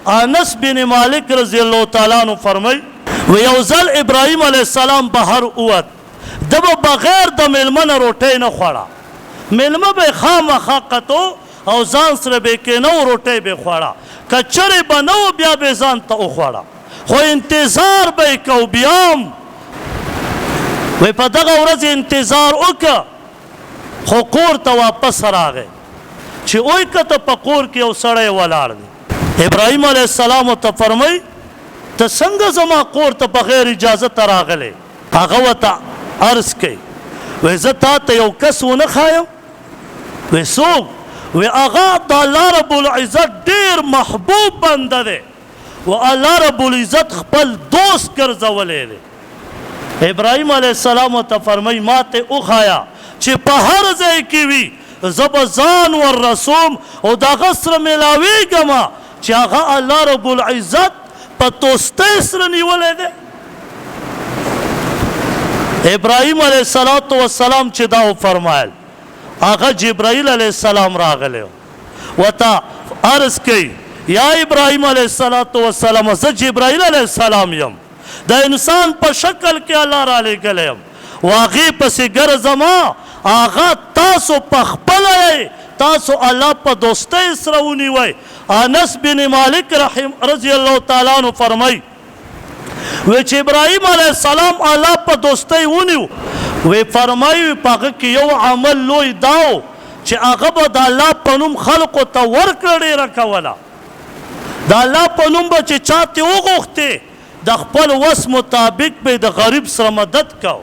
انس بن مالک رضی الله تعالی عنہ فرمای و یو ځل ابراهیم علیه السلام بهر اوت د به بغیر د میلمه نه روټۍ نه خوړه میلمه به خامخا قطو او ځان سره به کېنه او روټۍ به خوړه که چرې به نه و بیا به ځان ته وخوړه خو انتظار به یې کو بیا هم وی په دغه ورځ انتظار وکړه خو کور ته واپس راغی چې وایي که ته په کور کې یو سړی ولاړ دی ابراهیم علیه السلام ورته فرمایي ته څنګه زما کور ته بغیر اجازه ته راغلی هغه ورته عرض کوي وی زه تا ته یو کس ونه ښایم وی څوک وی هغه د الله رب العزت ډېر محبوب بنده دی و الله رب العزت خپل دوست ګرځولی دی ابراهیم علیه السلام ورته فرمایي ما ته وښایه چې په هر ځای کې وي زه به ځان ور رسوم او د هغه سره میلاویږم چې هغه الله رب العزت په دوستۍ سره نیولی دی ابراهیم علیه السلام چې دا وفرمایل هغه جبرائیل علیه السلام راغلی ورته عرض کوي یا ابراهیم علیه السلام زه جبرائیل علیه السلام یم د انسان په شکل کې الله را لېږلی یم و هغې پسې ګرځم هغه تاسو پخپله یې تاسو الله په دوستۍ سره ونیوئ انس بن مالک رضی الله تعالی عنہ فرمایي وی چې ابراهیم علیه السلام الله په دوستۍ ونیو وی فرمایي په هغه کې یو عمل لوی دا و چې هغه به د الله په نوم خلقو ته ورکړه ډېره کوله د الله په نوم به چې چا ترې وغوښتې د خپل وس مطابق به د غریب سره مدد کو